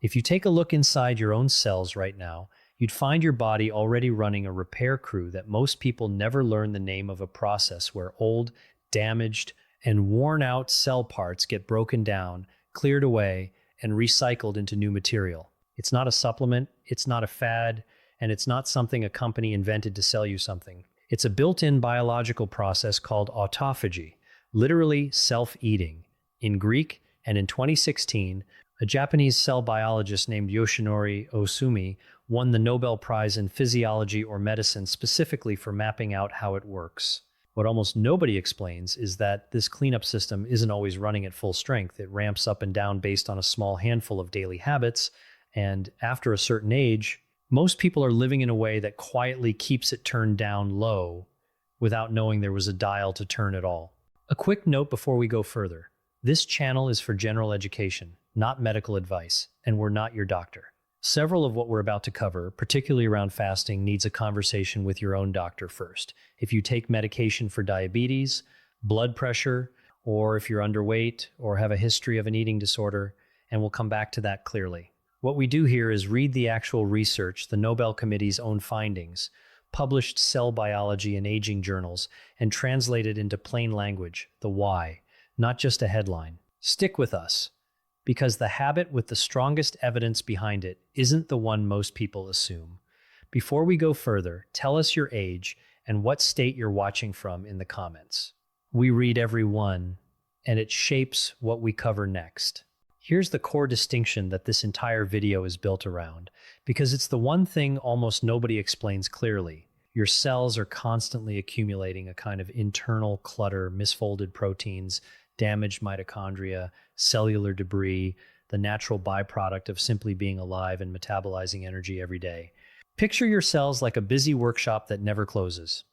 If you take a look inside your own cells right now, you'd find your body already running a repair crew that most people never learn the name of, a process where old, damaged, and worn out cell parts get broken down, cleared away, and recycled into new material. It's not a supplement, it's not a fad, and it's not something a company invented to sell you something. It's a built-in biological process called autophagy, literally self-eating. In Greek, and in 2016, a Japanese cell biologist named Yoshinori Osumi won the Nobel Prize in Physiology or Medicine specifically for mapping out how it works. What almost nobody explains is that this cleanup system isn't always running at full strength. It ramps up and down based on a small handful of daily habits, and after a certain age, most people are living in a way that quietly keeps it turned down low without knowing there was a dial to turn it all. A quick note before we go further. This channel is for general education, not medical advice, and we're not your doctor. Several of what we're about to cover, particularly around fasting, needs a conversation with your own doctor first. If you take medication for diabetes, blood pressure, or if you're underweight or have a history of an eating disorder, and we'll come back to that clearly. What we do here is read the actual research, the Nobel Committee's own findings, published cell biology and aging journals, and translate it into plain language, the why, not just a headline. Stick with us, because the habit with the strongest evidence behind it isn't the one most people assume. Before we go further, tell us your age and what state you're watching from in the comments. We read every one, and it shapes what we cover next. Here's the core distinction that this entire video is built around, because it's the one thing almost nobody explains clearly. Your cells are constantly accumulating a kind of internal clutter, misfolded proteins, damaged mitochondria, cellular debris, the natural byproduct of simply being alive and metabolizing energy every day. Picture your cells like a busy workshop that never closes.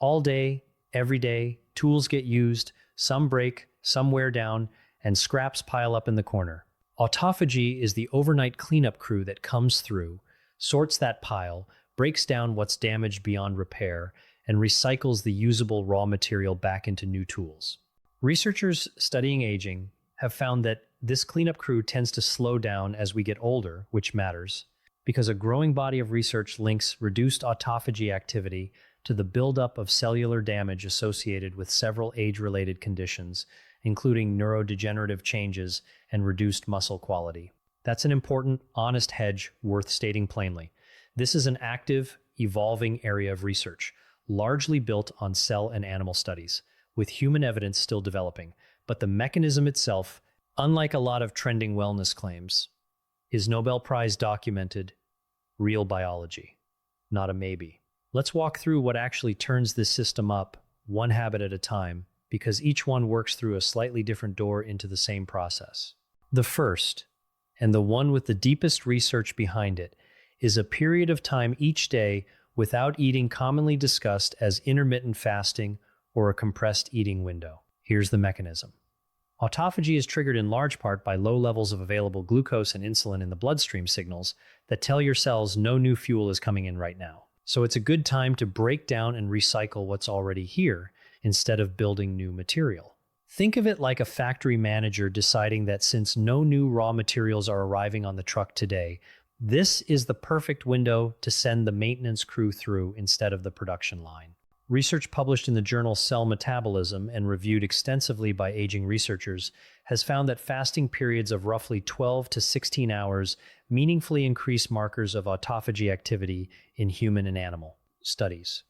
All day, every day, tools get used, some break, some wear down, and scraps pile up in the corner. Autophagy is the overnight cleanup crew that comes through, sorts that pile, breaks down what's damaged beyond repair, and recycles the usable raw material back into new tools. Researchers studying aging have found that this cleanup crew tends to slow down as we get older, which matters, because a growing body of research links reduced autophagy activity to the buildup of cellular damage associated with several age-related conditions, including neurodegenerative changes and reduced muscle quality. That's an important, honest hedge worth stating plainly. This is an active, evolving area of research, largely built on cell and animal studies, with human evidence still developing. But the mechanism itself, unlike a lot of trending wellness claims, is Nobel Prize documented, real biology, not a maybe. Let's walk through what actually turns this system up, one habit at a time, because each one works through a slightly different door into the same process. The first, and the one with the deepest research behind it, is a period of time each day without eating, commonly discussed as intermittent fasting or a compressed eating window. Here's the mechanism. Autophagy is triggered in large part by low levels of available glucose and insulin in the bloodstream signals that tell your cells no new fuel is coming in right now. So it's a good time to break down and recycle what's already here instead of building new material. Think of it like a factory manager deciding that since no new raw materials are arriving on the truck today, this is the perfect window to send the maintenance crew through instead of the production line. Research published in the journal Cell Metabolism and reviewed extensively by aging researchers has found that fasting periods of roughly 12 to 16 hours meaningfully increase markers of autophagy activity in human and animal studies,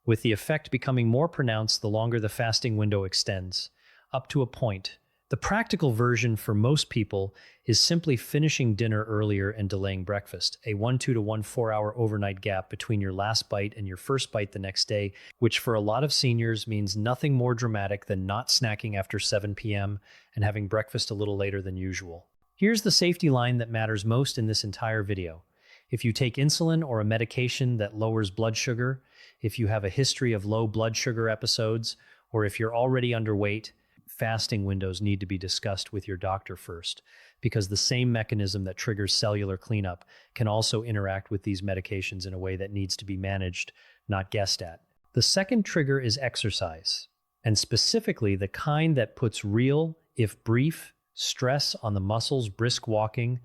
with the effect becoming more pronounced the longer the fasting window extends, up to a point. The practical version for most people is simply finishing dinner earlier and delaying breakfast, a 1-2 to 1-4 hour overnight gap between your last bite and your first bite the next day, which for a lot of seniors means nothing more dramatic than not snacking after 7 p.m. and having breakfast a little later than usual. Here's the safety line that matters most in this entire video. If you take insulin or a medication that lowers blood sugar, if you have a history of low blood sugar episodes, or if you're already underweight, fasting windows need to be discussed with your doctor first, because the same mechanism that triggers cellular cleanup can also interact with these medications in a way that needs to be managed, not guessed at. The second trigger is exercise, and specifically the kind that puts real, if brief, stress on the muscles. Brisk walking,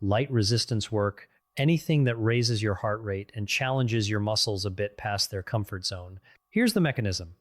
light resistance work, anything that raises your heart rate and challenges your muscles a bit past their comfort zone. Here's the mechanism.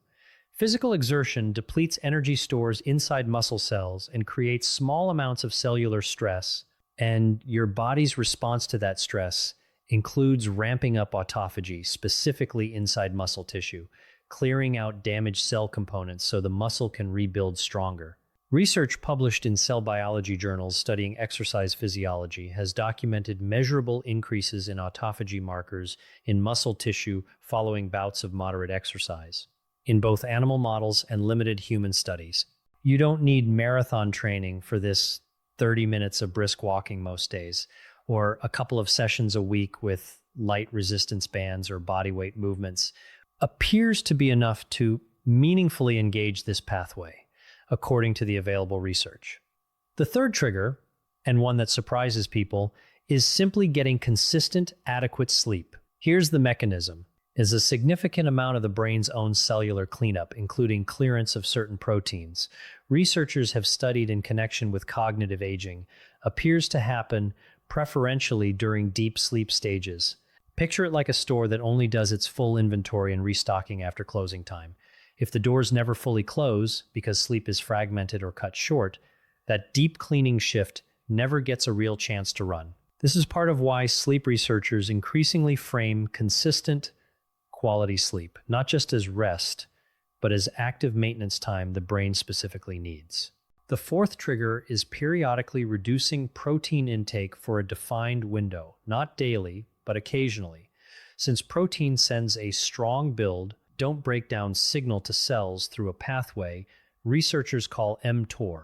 Physical exertion depletes energy stores inside muscle cells and creates small amounts of cellular stress, and your body's response to that stress includes ramping up autophagy, specifically inside muscle tissue, clearing out damaged cell components so the muscle can rebuild stronger. Research published in cell biology journals studying exercise physiology has documented measurable increases in autophagy markers in muscle tissue following bouts of moderate exercise, in both animal models and limited human studies. You don't need marathon training for this 30 minutes of brisk walking most days, or a couple of sessions a week with light resistance bands or bodyweight movements appears to be enough to meaningfully engage this pathway, according to the available research. The third trigger, and one that surprises people, is simply getting consistent, adequate sleep. Here's the mechanism. Is a significant amount of the brain's own cellular cleanup, including clearance of certain proteins, researchers have studied in connection with cognitive aging, appears to happen preferentially during deep sleep stages. Picture it like a store that only does its full inventory and restocking after closing time. If the doors never fully close because sleep is fragmented or cut short, that deep cleaning shift never gets a real chance to run. This is part of why sleep researchers increasingly frame consistent, quality sleep, not just as rest, but as active maintenance time the brain specifically needs. The fourth trigger is periodically reducing protein intake for a defined window, not daily, but occasionally. Since protein sends a strong build, don't break down signal to cells through a pathway researchers call mTOR,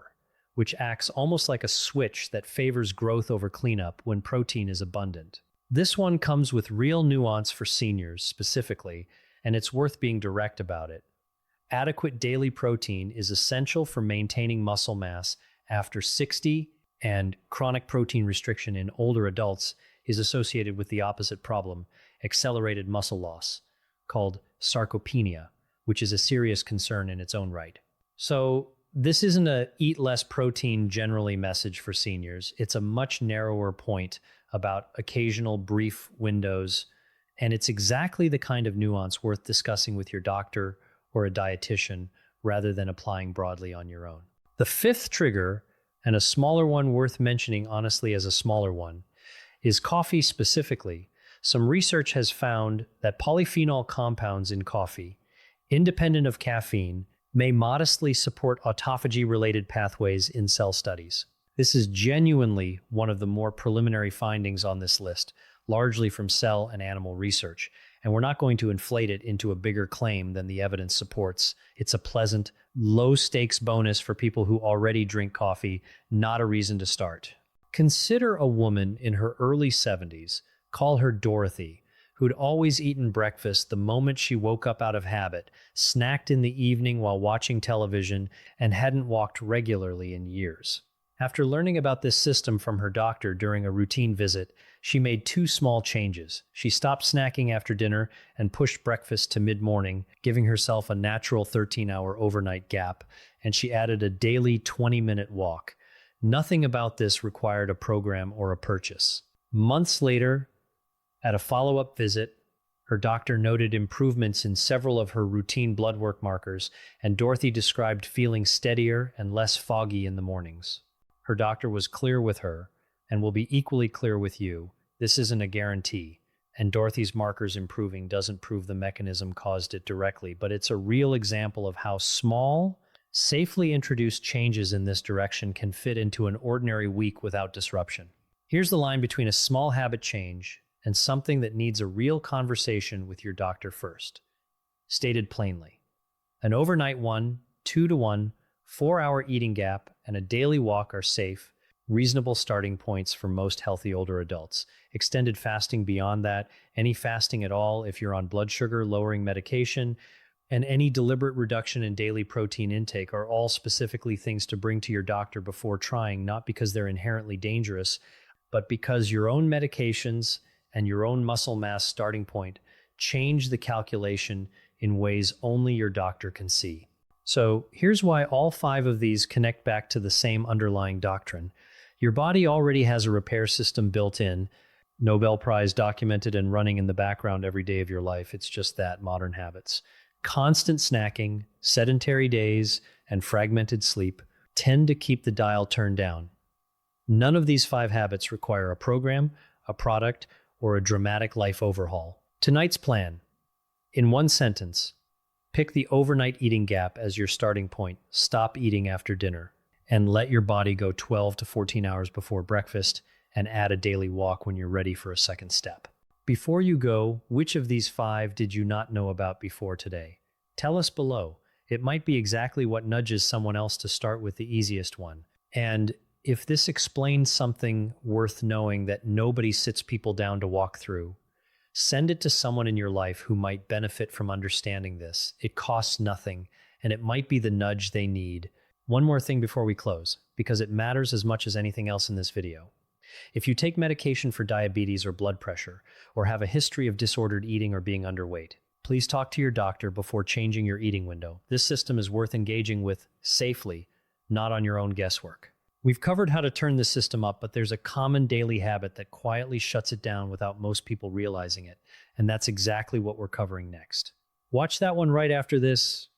which acts almost like a switch that favors growth over cleanup when protein is abundant. This one comes with real nuance for seniors specifically, and it's worth being direct about it. Adequate daily protein is essential for maintaining muscle mass after 60, and chronic protein restriction in older adults is associated with the opposite problem, accelerated muscle loss, called sarcopenia, which is a serious concern in its own right. So this isn't a eat less protein generally message for seniors. It's a much narrower point about occasional brief windows, and it's exactly the kind of nuance worth discussing with your doctor or a dietitian rather than applying broadly on your own. The fifth trigger, and a smaller one worth mentioning honestly as a smaller one, is coffee specifically. Some research has found that polyphenol compounds in coffee, independent of caffeine, may modestly support autophagy-related pathways in cell studies. This is genuinely one of the more preliminary findings on this list, largely from cell and animal research, and we're not going to inflate it into a bigger claim than the evidence supports. It's a pleasant, low-stakes bonus for people who already drink coffee, not a reason to start. Consider a woman in her early 70s, call her Dorothy, who'd always eaten breakfast the moment she woke up out of habit, snacked in the evening while watching television, and hadn't walked regularly in years. After learning about this system from her doctor during a routine visit, she made two small changes. She stopped snacking after dinner and pushed breakfast to mid-morning, giving herself a natural 13-hour overnight gap, and she added a daily 20-minute walk. Nothing about this required a program or a purchase. Months later, at a follow-up visit, her doctor noted improvements in several of her routine blood work markers, and Dorothy described feeling steadier and less foggy in the mornings. Her doctor was clear with her, and will be equally clear with you. This isn't a guarantee, and Dorothy's markers improving doesn't prove the mechanism caused it directly, but it's a real example of how small, safely introduced changes in this direction can fit into an ordinary week without disruption. Here's the line between a small habit change and something that needs a real conversation with your doctor first. Stated plainly, an overnight 1, 2-to-1, 4-hour eating gap, and a daily walk are safe, reasonable starting points for most healthy older adults. Extended fasting beyond that, any fasting at all if you're on blood sugar lowering medication, and any deliberate reduction in daily protein intake are all specifically things to bring to your doctor before trying, not because they're inherently dangerous, but because your own medications and your own muscle mass starting point change the calculation in ways only your doctor can see. So here's why all 5 of these connect back to the same underlying doctrine. Your body already has a repair system built in, Nobel Prize documented and running in the background every day of your life. It's just that, modern habits. Constant snacking, sedentary days, and fragmented sleep tend to keep the dial turned down. None of these 5 habits require a program, a product, or a dramatic life overhaul. Tonight's plan. In one sentence, pick the overnight eating gap as your starting point. Stop eating after dinner and let your body go 12 to 14 hours before breakfast, and add a daily walk when you're ready for a second step. Before you go, which of these 5 did you not know about before today? Tell us below. It might be exactly what nudges someone else to start with the easiest one. And if this explains something worth knowing that nobody sits people down to walk through, send it to someone in your life who might benefit from understanding this. It costs nothing, and it might be the nudge they need. One more thing before we close, because it matters as much as anything else in this video. If you take medication for diabetes or blood pressure, or have a history of disordered eating or being underweight, please talk to your doctor before changing your eating window. This system is worth engaging with safely, not on your own guesswork. We've covered how to turn this system up, but there's a common daily habit that quietly shuts it down without most people realizing it, and that's exactly what we're covering next. Watch that one right after this.